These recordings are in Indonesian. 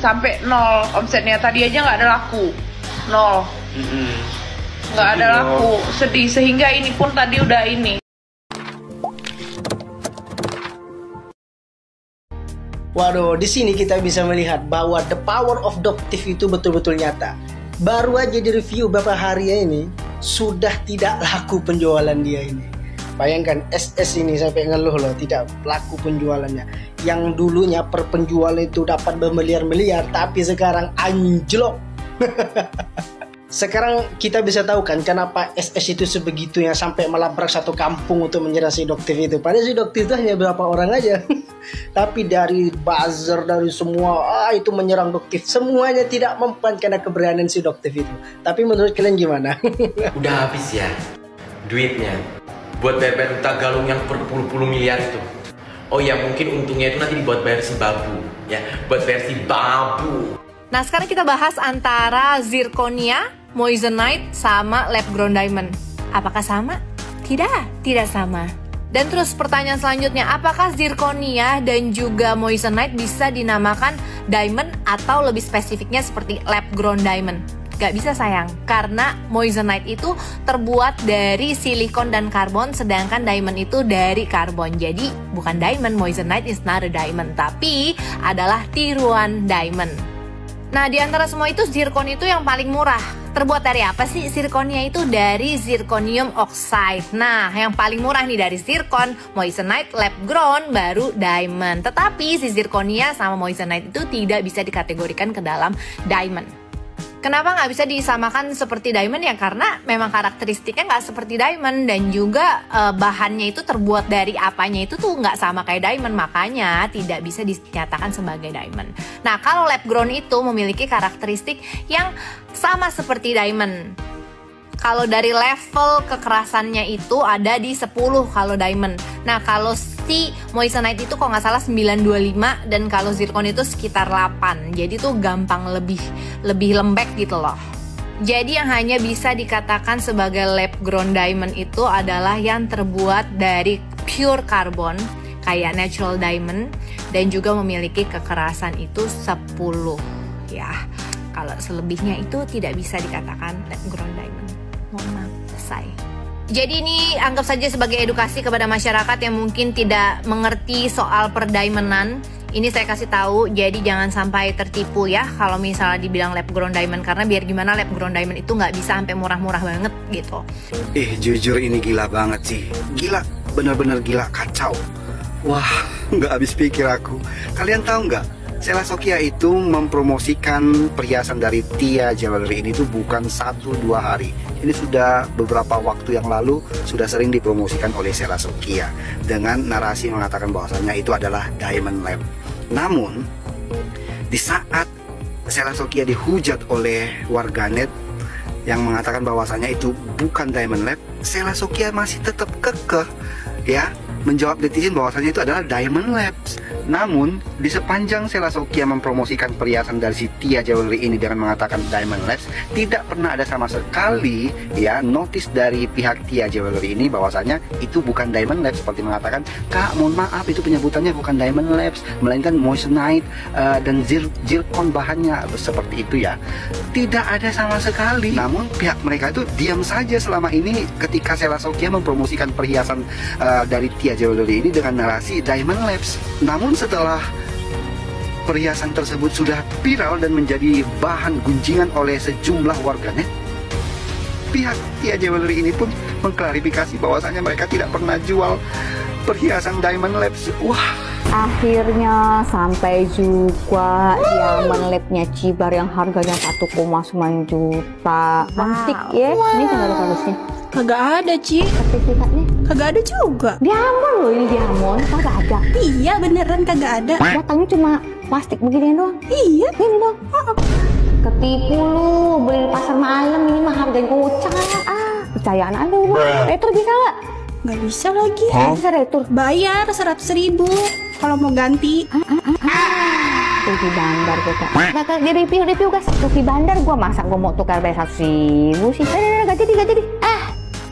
sampai nol omsetnya. Tadi aja nggak ada laku, nol. Nggak ada laku, sedih. Sehingga ini pun tadi udah ini. Waduh, di sini kita bisa melihat bahwa the power of Doktif itu betul-betul nyata. Baru aja di review beberapa hari ini sudah tidak laku penjualan dia ini. Bayangkan SS ini sampai ngeluh loh, tidak laku penjualannya. Yang dulunya per penjual itu dapat bermiliar-miliar, tapi sekarang anjlok. Sekarang kita bisa tahu kan kenapa SS itu sebegitunya sampai melabrak satu kampung untuk menyerang si Doktif itu. Padahal si Doktif itu hanya berapa orang aja. Tapi dari buzzer, dari semua itu menyerang Doktif. Semuanya tidak mempan karena keberanian si Doktif itu. Tapi menurut kalian gimana? Udah habis ya duitnya buat bayar utang galung yang berpuluh-puluh miliar itu. Oh ya, mungkin untungnya itu nanti dibuat bayar si babu. Ya, buat bayar si babu. Nah, sekarang kita bahas antara zirconia, moissanite, sama lab grown diamond. Apakah sama? Tidak sama. Dan terus pertanyaan selanjutnya, apakah zirconia dan juga moissanite bisa dinamakan diamond atau lebih spesifiknya seperti lab grown diamond? Gak bisa sayang, karena moissanite itu terbuat dari silikon dan karbon, sedangkan diamond itu dari karbon. Jadi bukan diamond, moissanite is not a diamond, tapi adalah tiruan diamond. Nah, di antara semua itu zircon itu yang paling murah. Terbuat dari apa sih zirconia itu? Dari zirconium oxide. Nah, yang paling murah nih dari zircon, moissanite, lab grown, baru diamond. Tetapi si zirconia sama moissanite itu tidak bisa dikategorikan ke dalam diamond. Kenapa nggak bisa disamakan seperti diamond ya? Karena memang karakteristiknya nggak seperti diamond, dan juga bahannya itu terbuat dari apanya itu tuh nggak sama kayak diamond, makanya tidak bisa dinyatakan sebagai diamond. Nah, kalau lab grown itu memiliki karakteristik yang sama seperti diamond. Kalau dari level kekerasannya itu ada di 10 kalau diamond. Nah, kalau si moissanite itu kalau nggak salah 925, dan kalau zircon itu sekitar 8. Jadi tuh gampang lebih lembek gitu loh. Jadi yang hanya bisa dikatakan sebagai lab grown diamond itu adalah yang terbuat dari pure carbon kayak natural diamond, dan juga memiliki kekerasan itu 10 ya. Kalau selebihnya itu tidak bisa dikatakan lab grown diamond. Mohon maaf, selesai. Jadi ini anggap saja sebagai edukasi kepada masyarakat yang mungkin tidak mengerti soal perdiamondan. Ini saya kasih tahu, jadi jangan sampai tertipu ya kalau misalnya dibilang lab grown diamond, karena biar gimana lab grown diamond itu nggak bisa sampai murah-murah banget gitu. Jujur ini gila banget sih. Gila, bener-bener gila, kacau. Wah, nggak habis pikir aku. Kalian tahu nggak? Sela Sokia itu mempromosikan perhiasan dari Tia Jewelry ini tuh bukan 1-2 hari. Ini sudah beberapa waktu yang lalu sudah sering dipromosikan oleh Sela Sokia dengan narasi mengatakan bahwasannya itu adalah Diamond Lab. Namun di saat Sela Sokia dihujat oleh warganet yang mengatakan bahwasannya itu bukan Diamond Lab, Sela Sokia masih tetap kekeh ya menjawab netizen bahwasannya itu adalah Diamond Labs. Namun di sepanjang Sela Sokia mempromosikan perhiasan dari si Tia Jewelry ini dengan mengatakan Diamond Labs, tidak pernah ada sama sekali ya notice dari pihak Tia Jewelry ini bahwasannya itu bukan Diamond Labs, seperti mengatakan, "Kak, mohon maaf itu penyebutannya bukan Diamond Labs, melainkan moissanite dan zircon bahannya," seperti itu ya. Tidak ada sama sekali. Namun pihak mereka itu diam saja selama ini ketika Sela Sokia mempromosikan perhiasan dari Tia Jewelry ini dengan narasi Diamond Labs. Namun setelah perhiasan tersebut sudah viral dan menjadi bahan gunjingan oleh sejumlah warganet, pihak Tia Jewelry ini pun mengklarifikasi bahwasanya mereka tidak pernah jual perhiasan Diamond Labs. Wah, akhirnya sampai juga Diamond Labnya Cibar yang harganya 1,9 juta. Antik ya, ini nggak ada kardusnya. Kagak ada, Ci. Sertifikatnya Kagak ada juga. diamond loh, ini diamond kagak ada. Iya, beneran kagak ada. Datangnya cuma plastik begini doang. Iya. Ini dong. Ketipu lu, beli di pasar malam ini mah harganya gocap. Percayaan ada lu. Retur bisa nggak? Nggak bisa lagi. Bisa retur. Bayar 100.000 kalau mau ganti. Rugi bandar gue kak. Kak, di review guys. Rugi bandar gue, masa gue mau tukar bayar 100.000 sih. Gak jadi.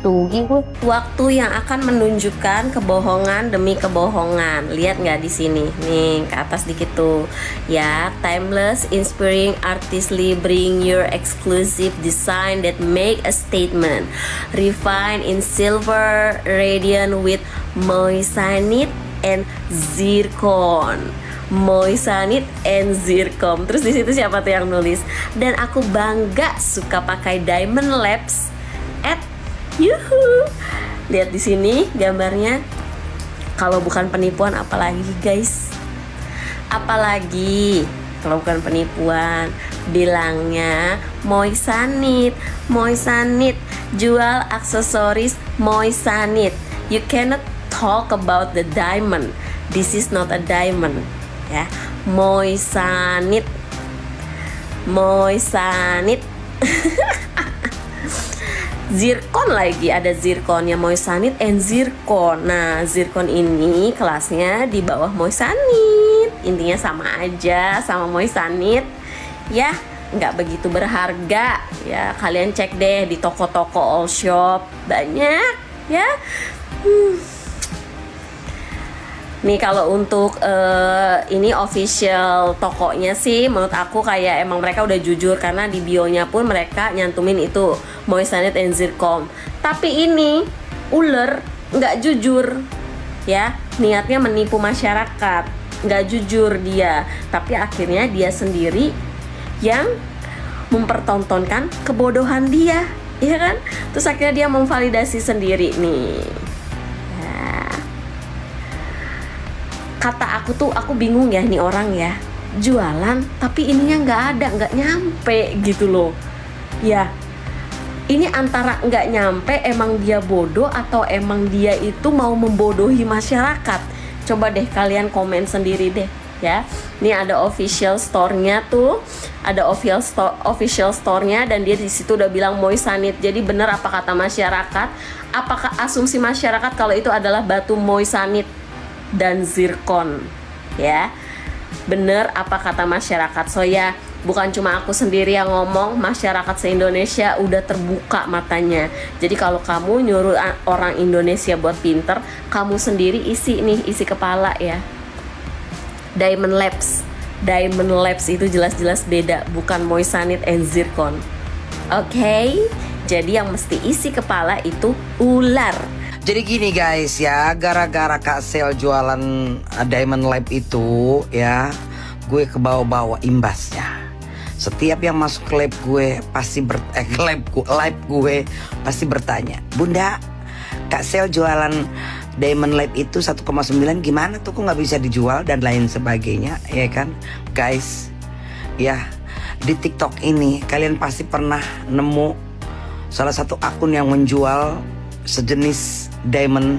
Rugi gue. Waktu yang akan menunjukkan kebohongan demi kebohongan. Lihat nggak di sini? Nih ke atas dikit tuh. Ya, timeless, inspiring, artistry, bring your exclusive design that make a statement. Refined in silver, radiant with moissanite and zircon. Moissanite and zircon. Terus di situ siapa tuh yang nulis? Dan aku bangga suka pakai Diamond Labs at yuhu. Lihat di sini gambarnya. Kalau bukan penipuan apalagi guys? Apalagi kalau bukan penipuan? Bilangnya moissanite. Moissanite jual aksesoris moissanite. You cannot talk about the diamond. This is not a diamond. Ya, moissanite. Moissanite. Zircon lagi, ada zirconnya, moissanite and zircon. Nah, zircon ini kelasnya di bawah moissanite. Intinya sama aja sama moissanite. Ya, nggak begitu berharga. Ya, kalian cek deh di toko-toko all shop, banyak ya. Nih kalau untuk ini official tokonya sih menurut aku kayak emang mereka udah jujur, karena di bionya pun mereka nyantumin itu moissanite and zircon. Tapi ini uler nggak jujur ya, niatnya menipu masyarakat, nggak jujur dia, tapi akhirnya dia sendiri yang mempertontonkan kebodohan dia, ya kan? Terus akhirnya dia memvalidasi sendiri nih. Kata aku tuh, aku bingung ya nih orang ya, jualan tapi ininya nggak ada, nggak nyampe gitu loh ya. Ini antara nggak nyampe emang dia bodoh atau emang dia itu mau membodohi masyarakat. Coba deh kalian komen sendiri deh ya. Ini ada official store-nya tuh, ada official store-nya, dan dia di situ udah bilang moissanite. Jadi bener apa kata masyarakat? Apakah asumsi masyarakat kalau itu adalah batu moissanite dan zircon ya? Bener apa kata masyarakat? So ya, bukan cuma aku sendiri yang ngomong, masyarakat se-Indonesia udah terbuka matanya. Jadi kalau kamu nyuruh orang Indonesia buat pinter, kamu sendiri isi kepala ya. Diamond Labs itu jelas-jelas beda, bukan moissanite and zircon. Oke? Jadi yang mesti isi kepala itu ular. Jadi gini guys ya, gara-gara Kak Sel jualan Diamond Lab itu ya, gue kebawa-bawa imbasnya. Setiap yang masuk ke lab gue pasti lab gue pasti bertanya, Bunda, Kak Sel jualan Diamond Lab itu 1,9 gimana tuh, kok nggak bisa dijual dan lain sebagainya, ya kan guys? Ya, di TikTok ini kalian pasti pernah nemu salah satu akun yang menjual sejenis diamond,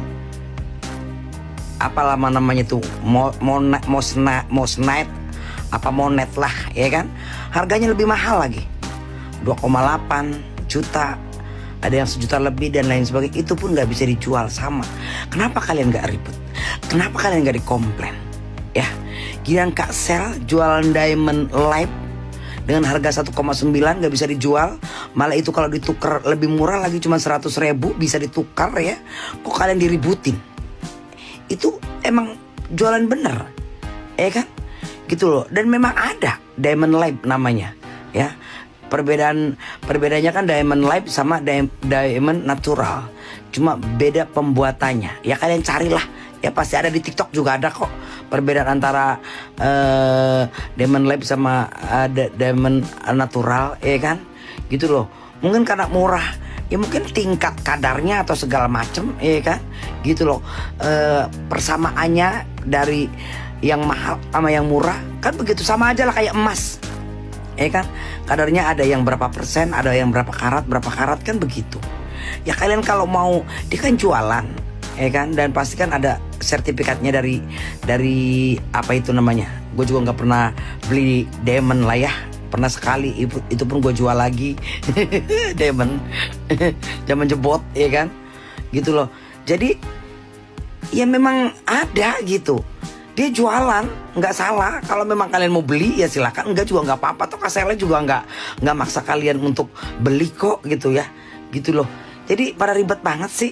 apa lama namanya tuh, moissanite apa monet lah, ya kan? Harganya lebih mahal lagi, 2,8 juta, ada yang 1 juta lebih dan lain sebagainya. Itu pun nggak bisa dijual sama. Kenapa kalian nggak ribut? Kenapa kalian nggak dikomplain? Ya, giliran Kak Sel jualan Diamond Lab dengan harga 1,9 nggak bisa dijual, malah itu kalau ditukar lebih murah lagi, cuma 100.000 bisa ditukar ya. Kok kalian diributin? Itu emang jualan bener, ya kan? Gitu loh. Dan memang ada Diamond Lab namanya ya. Perbedaannya kan Diamond Lab sama Diamond Natural, cuma beda pembuatannya. Ya kalian carilah, ya pasti ada di TikTok juga ada kok perbedaan antara Diamond Lab sama Diamond Natural, ya kan? Gitu loh. Mungkin karena murah, ya mungkin tingkat kadarnya atau segala macem, ya kan? Gitu loh. Persamaannya dari yang mahal sama yang murah kan begitu, sama aja lah kayak emas, ya kan? Kadarnya ada yang berapa persen, ada yang berapa karat kan begitu. Ya kalian kalau mau, dia kan jualan, ya kan? Dan pasti kan ada sertifikatnya dari apa itu namanya. Gue juga nggak pernah beli diamond lah ya, pernah sekali, itu pun gue jual lagi. Diamond zaman jebot, ya kan? Gitu loh. Jadi ya memang ada gitu. Dia jualan, nggak salah. Kalau memang kalian mau beli ya silakan, enggak juga nggak apa-apa. Toh Kak Sel juga nggak maksa kalian untuk beli kok gitu ya, gitu loh. Jadi pada ribet banget sih.